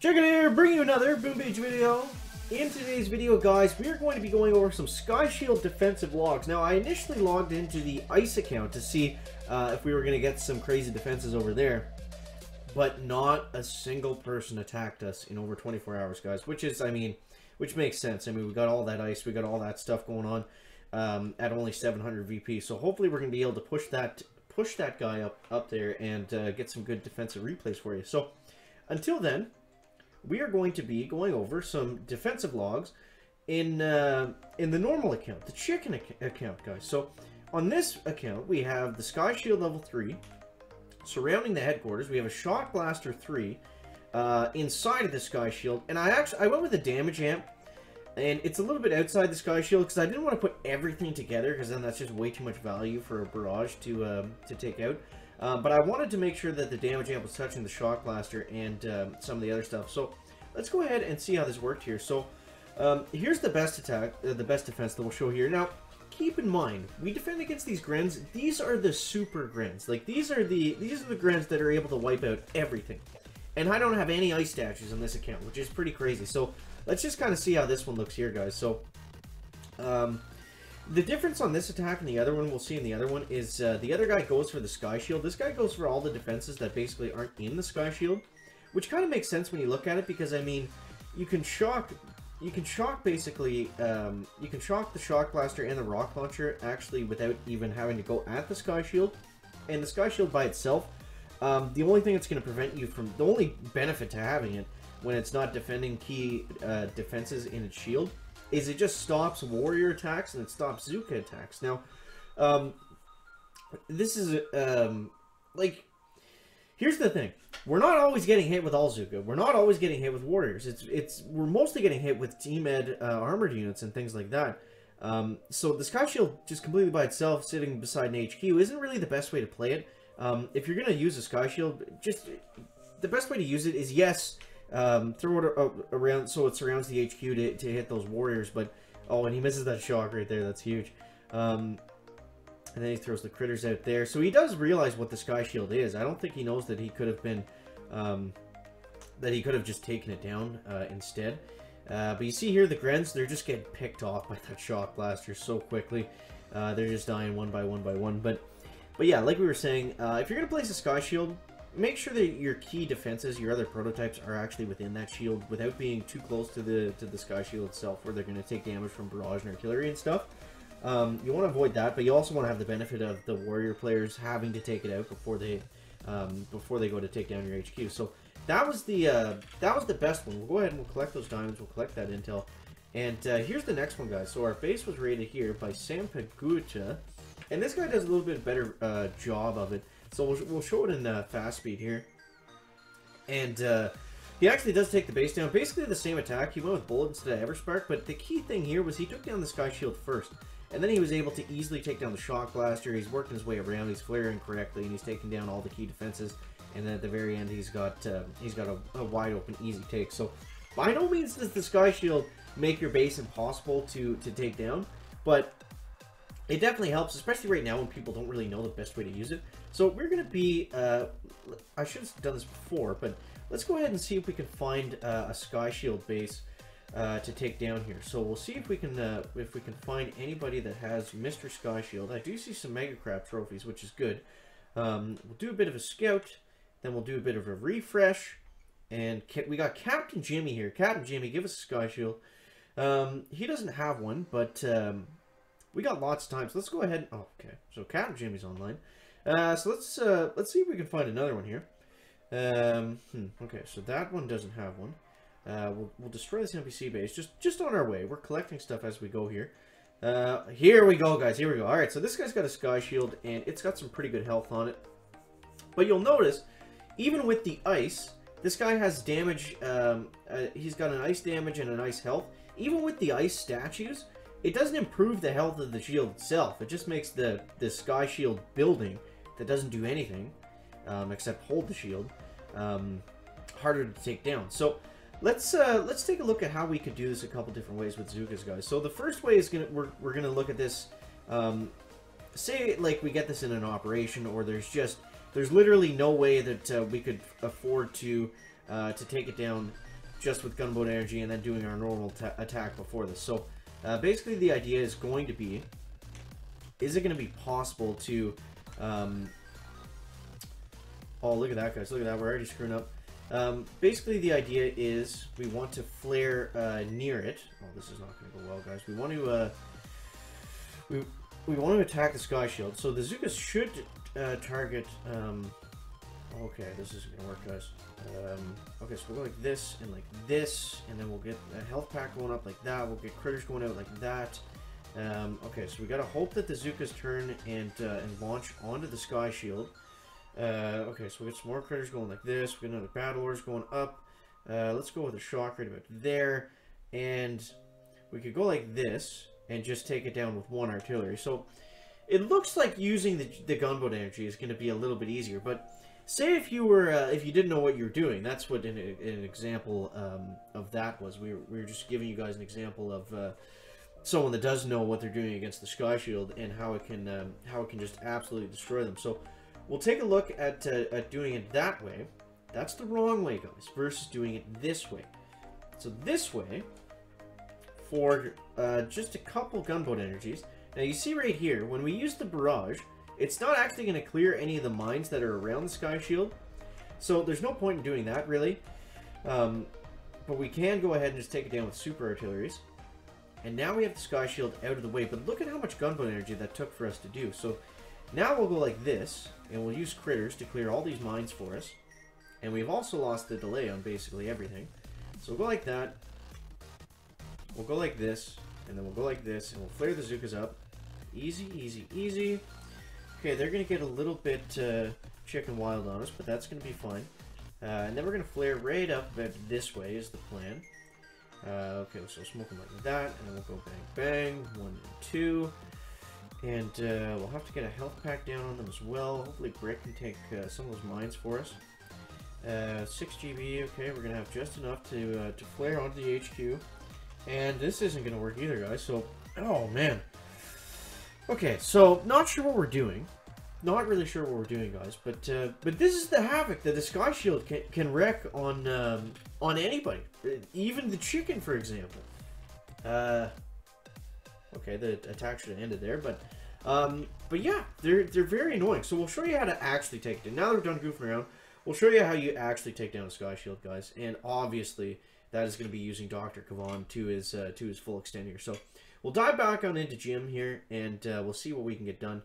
Check it here, bringing you another Boom Page video. In today's video, guys, we are going to be going over some Sky Shield defensive logs. Now, I initially logged into the ICE account to see if we were going to get some crazy defenses over there. But not a single person attacked us in over 24 hours, guys. Which is, which makes sense. I mean, we got all that ICE, we got all that stuff going on at only 700 VP. So hopefully we're going to be able to push that guy up there and get some good defensive replays for you. So until then, we are going to be going over some defensive logs in the normal account, the chicken account, guys. So on this account, we have the Sky Shield level 3. Surrounding the headquarters, we have a Shock Blaster 3 inside of the Sky Shield. And I went with a damage amp, and it's a little bit outside the Sky Shield because I didn't want to put everything together because then that's just way too much value for a barrage to take out. But I wanted to make sure that the damage amp was touching the Shock Blaster and some of the other stuff. So let's go ahead and see how this worked here. So here's the best attack, the best defense that we'll show here. Now, keep in mind, we defend against these Grens. These are the super Grens. Like these are the Grens that are able to wipe out everything. And I don't have any ice statues on this account, which is pretty crazy. So let's just kind of see how this one looks here, guys. So the difference on this attack and the other one, we'll see in the other one, is the other guy goes for the Sky Shield. This guy goes for all the defenses that basically aren't in the Sky Shield, which kind of makes sense when you look at it, because, I mean, you can shock basically, you can shock the Shock Blaster and the Rock Launcher, actually, without even having to go at the Sky Shield. And the Sky Shield by itself, the only thing that's going to prevent you from, the only benefit to having it when it's not defending key defenses in its shield, is it just stops warrior attacks and it stops Zuka attacks. Now, this is, like, here's the thing. We're not always getting hit with all Zuka. We're not always getting hit with warriors. We're mostly getting hit with Team Ed armored units and things like that. So the Sky Shield, just completely by itself, sitting beside an HQ, isn't really the best way to play it. If you're going to use a Sky Shield, just the best way to use it is, yes, throw it around so it surrounds the HQ to hit those warriors, but oh, and he misses that shock right there. That's huge. And then he throws the critters out there. So he does realize what the Sky Shield is. I don't think he knows that he could have been that he could have just taken it down instead. But you see here the Grens, they're just getting picked off by that Shock Blaster so quickly. They're just dying one by one. But yeah, like we were saying, if you're gonna place a Sky Shield, make sure that your key defenses, your other prototypes, are actually within that shield without being too close to the Sky Shield itself, where they're going to take damage from barrage and artillery and stuff. You want to avoid that, but you also want to have the benefit of the warrior players having to take it out before they go to take down your HQ. So that was the best one. We'll go ahead and we'll collect those diamonds. We'll collect that intel. And here's the next one, guys. So our base was raided here by Sampaguta, and this guy does a little bit better job of it. So we'll show it in fast speed here. And he actually does take the base down. Basically the same attack. He went with Bullet instead of Everspark. But the key thing here was he took down the Sky Shield first. And then he was able to easily take down the Shock Blaster. He's working his way around. He's flaring correctly. And he's taking down all the key defenses. And then at the very end he's got a wide open easy take. So by no means does the Sky Shield make your base impossible to take down. But it definitely helps, especially right now when people don't really know the best way to use it. So we're going to be, I should have done this before, but let's go ahead and see if we can find a Sky Shield base to take down here. So we'll see if we can find anybody that has Mr. Sky Shield. I do see some Mega Crab trophies, which is good. We'll do a bit of a scout, then we'll do a bit of a refresh, and we got Captain Jimmy here. Captain Jimmy, give us a Sky Shield. He doesn't have one, but we got lots of time, so let's go ahead. Oh, okay. So Captain Jimmy's online. So let's see if we can find another one here. Okay, so that one doesn't have one. We'll destroy this NPC base just on our way. We're collecting stuff as we go here. Here we go, guys. Here we go. All right, so this guy's got a Sky Shield, and it's got some pretty good health on it. But you'll notice, even with the ice, this guy has damage. He's got an ice damage and an ice health. Even with the ice statues, it doesn't improve the health of the shield itself. It just makes the Sky Shield building that doesn't do anything except hold the shield harder to take down. So let's take a look at how we could do this a couple different ways with Zukas, guys. So the first way is we're gonna look at this. Say like we get this in an operation, or there's literally no way that we could afford to take it down just with gunboat energy and then doing our normal attack before this. So basically the idea is going to be, is it going to be possible to... oh, look at that, guys. Look at that. We're already screwing up. Basically, the idea is we want to flare near it. Oh, this is not going to go well, guys. We want to we want to attack the Sky Shield. So the Zookas should target. Okay, this isn't going to work, guys. Okay, so we'll go like this, and then we'll get a health pack going up like that. We'll get critters going out like that. Okay, so we got to hope that the Zookas turn and launch onto the Sky Shield. Okay, so we get some more critters going like this. We get another battle ores going up. Let's go with a shock right about there. And we could go like this and just take it down with one artillery. So it looks like using the gunboat energy is going to be a little bit easier. But say if you were, if you didn't know what you were doing, that's what an example of that was. We were just giving you guys an example of someone that does know what they're doing against the Sky Shield and how it can just absolutely destroy them. So we'll take a look at doing it that way. That's the wrong way, guys, versus doing it this way. So this way, for just a couple gunboat energies. Now you see right here, when we use the barrage, it's not actually going to clear any of the mines that are around the Sky Shield. So there's no point in doing that, really. But we can go ahead and just take it down with super artilleries. And now we have the Sky Shield out of the way. But look at how much gunboat energy that took for us to do. So now we'll go like this, and we'll use critters to clear all these mines for us. And we've also lost the delay on basically everything. So we'll go like that. We'll go like this, and then we'll go like this, and we'll flare the Zookas up. Easy, easy, easy. Okay, they're going to get a little bit chicken wild on us, but that's going to be fine. And then we're going to flare right up about this way is the plan. Okay, so smoke them like that, and then we'll go bang, bang, 1 and 2. And we'll have to get a health pack down on them as well. Hopefully Brick can take some of those mines for us. 6 GB, okay, we're going to have just enough to flare onto the HQ. And this isn't going to work either, guys, so... Oh, man. Okay, so, not sure what we're doing. Not really sure what we're doing, guys, but this is the havoc that the Sky Shield can wreak on anybody. Even the chicken, for example. Okay, the attack should have ended there, but yeah, they're very annoying. So we'll show you how to actually take it down. Now that we're done goofing around, we'll show you how you actually take down a Sky Shield, guys. And obviously, that is going to be using Dr. Kavan to his full extent here. So we'll dive back on into Jim here, and we'll see what we can get done.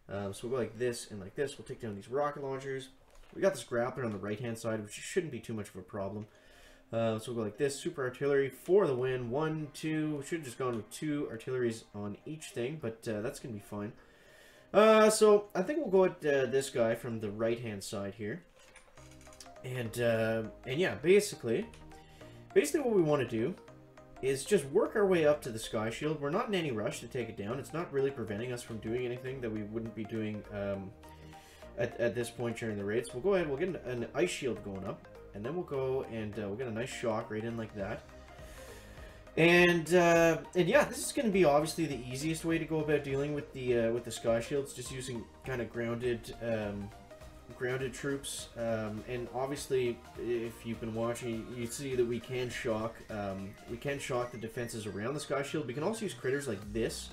So we'll go like this and like this. We'll take down these rocket launchers. We got this grappler on the right-hand side, which shouldn't be too much of a problem. So we'll go like this. Super artillery for the win. 1, 2. Should have just gone with 2 artilleries on each thing, but that's going to be fine. So I think we'll go at this guy from the right-hand side here. And yeah, basically what we want to do is just work our way up to the Sky Shield. We're not in any rush to take it down. It's not really preventing us from doing anything that we wouldn't be doing at this point during the raid. So we'll go ahead, we'll get an ice shield going up, and then we'll go and we'll get a nice shock right in like that. And yeah, this is going to be obviously the easiest way to go about dealing with the Sky Shields, just using kind of grounded troops. And obviously, if you've been watching, you see that we can shock the defenses around the Sky Shield. We can also use critters like this,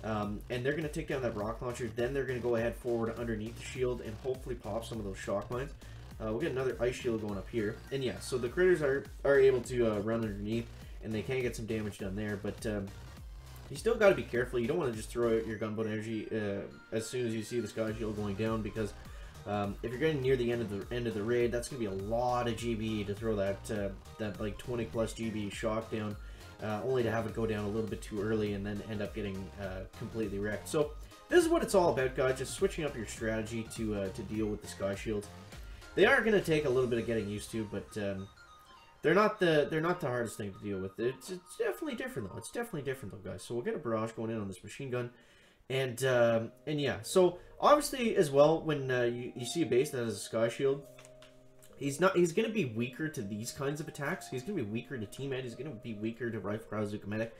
and they're going to take down that rock launcher. Then they're going to go ahead forward underneath the shield and hopefully pop some of those shock mines. We'll get another ice shield going up here, and yeah, so the critters are able to run underneath, and they can get some damage done there. But you still got to be careful. You don't want to just throw out your gunboat energy as soon as you see the Sky Shield going down, because if you're getting near the end of the raid, that's gonna be a lot of GB to throw that like 20 plus GB shock down, only to have it go down a little bit too early and then end up getting completely wrecked. So this is what it's all about, guys. Just switching up your strategy to deal with the Sky Shields. They are gonna take a little bit of getting used to, but they're not the hardest thing to deal with. It's definitely different though. It's definitely different though, guys. So we'll get a barrage going in on this machine gun. And yeah, so obviously as well, when you see a base that has a Sky Shield, he's going to be weaker to these kinds of attacks. He's going to be weaker to Team Ed. He's going to be weaker to Rifle Crowd Medic.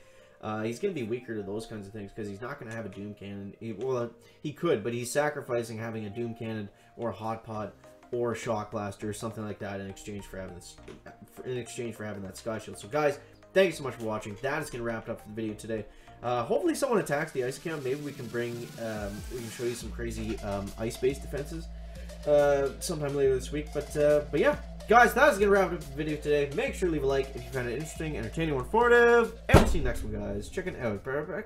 He's going to be weaker to those kinds of things because he's not going to have a Doom Cannon. Well, he could, but he's sacrificing having a Doom Cannon or a Hot Pot or a shock blaster or something like that in exchange for having this, that sky shield. So guys, thank you so much for watching. That is gonna wrap it up for the video today. Hopefully someone attacks the ice account. Maybe we can bring we can show you some crazy ice-based defenses sometime later this week. But yeah, guys, that is gonna wrap up the video today. Make sure to leave a like if you found it interesting, entertaining, or informative, and we'll see you next one, guys. Check it out. Bye.